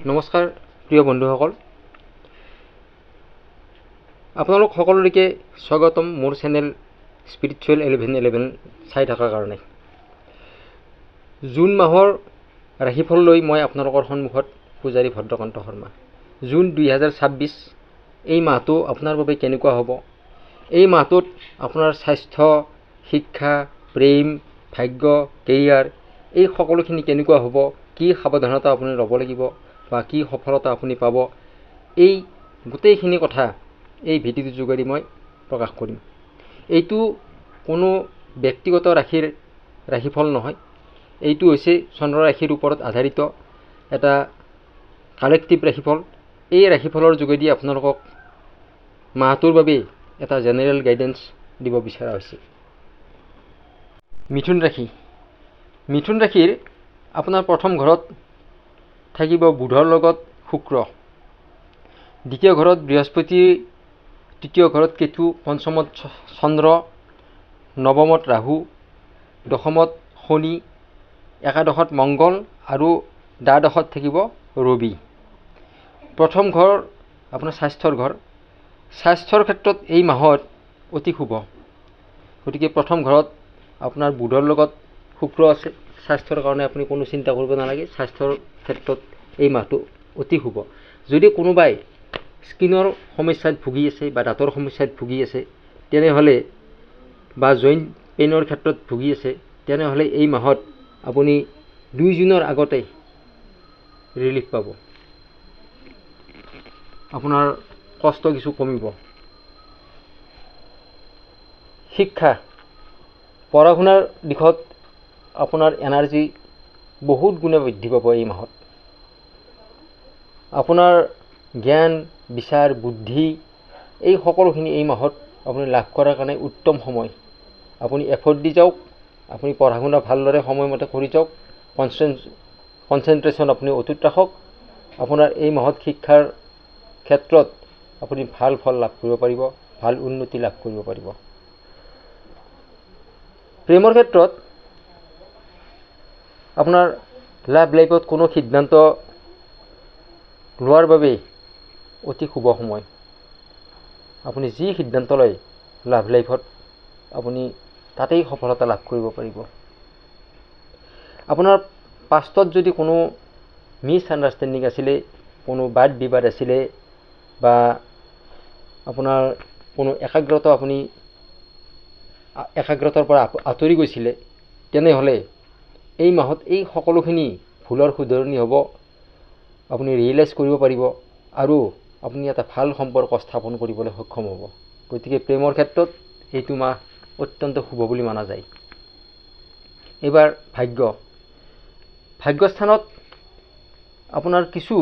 নমস্কাৰ প্ৰিয় বন্ধুসকল, আপোনালোক সকলোকে স্বাগতম মোৰ চেনেল স্পিৰিচুৱেল 1111 চাই থকাৰ কাৰণে। জুন মাহৰ ৰাশিফল লৈ মই আপোনালোকৰ সন্মুখত পূজাৰী ভদ্ৰকান্ত শৰ্মা। জুন 2026 এই মাহটো আপোনাৰ বাবে কেনেকুৱা হ'ব? এই মাহটোত আপোনাৰ স্বাস্থ্য, শিক্ষা, প্ৰেম, ভাগ্য, কেৰিয়াৰ এই সকলোখিনি কেনেকুৱা হ'ব? কি সাৱধানতা আপুনি ল'ব লাগিব বা কি সফলতা আপুনি পাব? এই গোটেইখিনি কথা এই ভিডিঅ'টোৰ যোগেদি মই প্ৰকাশ কৰিম। এইটো কোনো ব্যক্তিগত ৰাশিফল নহয়, এইটো হৈছে চন্দ্ৰ ৰাশিৰ ওপৰত আধাৰিত এটা কালেক্টিভ ৰাশিফল। এই ৰাশিফলৰ যোগেদি আপোনালোকক মাহটোৰ বাবে এটা জেনেৰেল গাইডেন্স দিব বিচৰা হৈছে। মিথুন ৰাশি। মিথুন ৰাশিৰ আপোনাৰ প্ৰথম ঘৰত থাকিব বুধৰ লগত শুক্ৰ, দ্বিতীয় ঘৰত বৃহস্পতি, তৃতীয় ঘৰত কেতু, পঞ্চমত চন্দ্ৰ, নৱমত ৰাহু, দশমত শনি, একাদশত মংগল আৰু দ্বাদশত থাকিব ৰবি। প্ৰথম ঘৰ আপোনাৰ স্বাস্থ্যৰ ঘৰ। স্বাস্থ্যৰ ক্ষেত্ৰত এই মাহত অতি শুভ। গতিকে প্ৰথম ঘৰত আপোনাৰ বুধৰ লগত শুক্ৰ আছে। স্বাস্থ্যৰ কাৰণে আপুনি কোনো চিন্তা কৰিব নালাগে। স্বাস্থ্যৰ ক্ষেত্ৰত এই মাহটো অতি শুভ। যদি কোনোবাই স্কিনৰ সমস্যাত ভুগি আছে বা দাঁতৰ সমস্যাত ভুগি আছে তেনেহ'লে বা জইণ্ট পেইনৰ ক্ষেত্ৰত ভুগি আছে তেনেহ'লে এই মাহত আপুনি 2 জুনৰ আগতে ৰিলিফ পাব। আপোনাৰ কষ্ট কিছু কমিব। শিক্ষা, পঢ়া শুনাৰ দিশত আপোনাৰ এনাৰ্জি বহুত গুণে বৃদ্ধি পাব। এই মাহত আপোনাৰ জ্ঞান, বিচাৰ, বুদ্ধি এই সকলোখিনি এই মাহত আপুনি লাভ কৰাৰ কাৰণে উত্তম সময়। আপুনি এফৰ্ট দি যাওক, আপুনি পঢ়া শুনা ভালদৰে সময়মতে কৰি যাওক, কনচেনট্ৰেশ্যন আপুনি অটুট ৰাখক। আপোনাৰ এই মাহত শিক্ষাৰ ক্ষেত্ৰত আপুনি ভাল ফল লাভ কৰিব পাৰিব, ভাল উন্নতি লাভ কৰিব পাৰিব। প্ৰেমৰ ক্ষেত্ৰত আপোনাৰ লাভ লাইফত কোনো সিদ্ধান্ত লোৱাৰ বাবে অতি শুভ সময়। আপুনি যি সিদ্ধান্ত লয় লাভ লাইফত আপুনি তাতেই সফলতা লাভ কৰিব পাৰিব। আপোনাৰ পাষ্টত যদি কোনো মিছ আণ্ডাৰষ্টেণ্ডিং আছিলে, কোনো বাদ বিবাদ আছিলে বা আপোনাৰ কোনো একাগ্ৰতাৰ পৰা আঁতৰি গৈছিলে তেনেহ'লে এই মাহত এই সকলোখিনি ভুলৰ শুধৰণি হ'ব। আপুনি ৰিয়েলাইজ কৰিব পাৰিব আৰু আপুনি এটা ভাল সম্পৰ্ক স্থাপন কৰিবলৈ সক্ষম হ'ব। গতিকে প্ৰেমৰ ক্ষেত্ৰত এইটো মাহ অত্যন্ত শুভ বুলি মনা যায়। এইবাৰ ভাগ্যস্থানত আপোনাৰ কিছু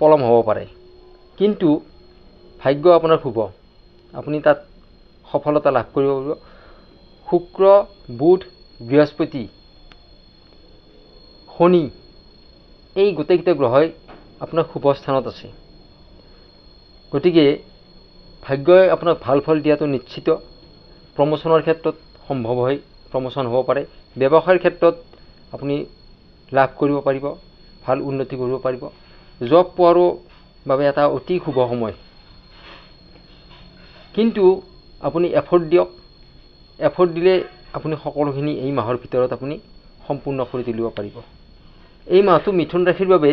পলম হ'ব পাৰে, কিন্তু ভাগ্য আপোনাৰ শুভ। আপুনি তাত সফলতা লাভ কৰিব পাৰিব। শুক্ৰ, বুধ, বৃহস্পতি, শনি এই গোটেইকেইটা গ্ৰহই আপোনাৰ শুভ স্থানত আছে। গতিকে ভাগ্যই আপোনাক ভাল ফল দিয়াটো নিশ্চিত। প্ৰমোচনৰ ক্ষেত্ৰত সম্ভৱ হয় প্ৰমোচন হ'ব পাৰে। ব্যৱসায়ৰ ক্ষেত্ৰত আপুনি লাভ কৰিব পাৰিব, ভাল উন্নতি কৰিব পাৰিব। জব পোৱাৰো বাবে এটা অতি শুভ সময়। কিন্তু আপুনি এফৰ্ট দিয়ক। এফৰ্ট দিলে আপুনি সকলোখিনি এই মাহৰ ভিতৰত আপুনি সম্পূৰ্ণ কৰি তুলিব পাৰিব। এই মাহটো মিথুন ৰাশিৰ বাবে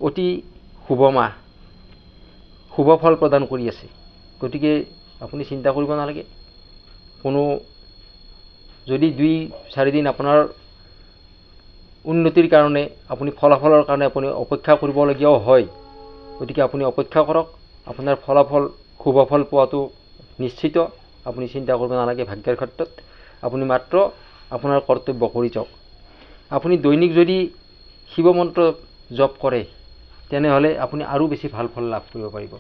অতি শুভ মাহ, শুভ ফল প্ৰদান কৰি আছে। গতিকে আপুনি চিন্তা কৰিব নালাগে। যদি 2-4 দিন আপোনাৰ উন্নতিৰ কাৰণে আপুনি ফলাফলৰ কাৰণে আপুনি অপেক্ষা কৰিবলগীয়াও হয়, গতিকে আপুনি অপেক্ষা কৰক। আপোনাৰ শুভ ফল পোৱাটো নিশ্চিত। আপুনি চিন্তা কৰিব নালাগে ভাগ্যৰ ক্ষেত্ৰত। আপুনি মাত্ৰ আপোনাৰ কৰ্তব্য কৰি যাওক। আপুনি দৈনিক যদি শিৱ মন্ত্ৰ জপ কৰে তেনেহ'লে আপুনি আৰু বেছি ভাল ফল লাভ কৰিব পাৰিব।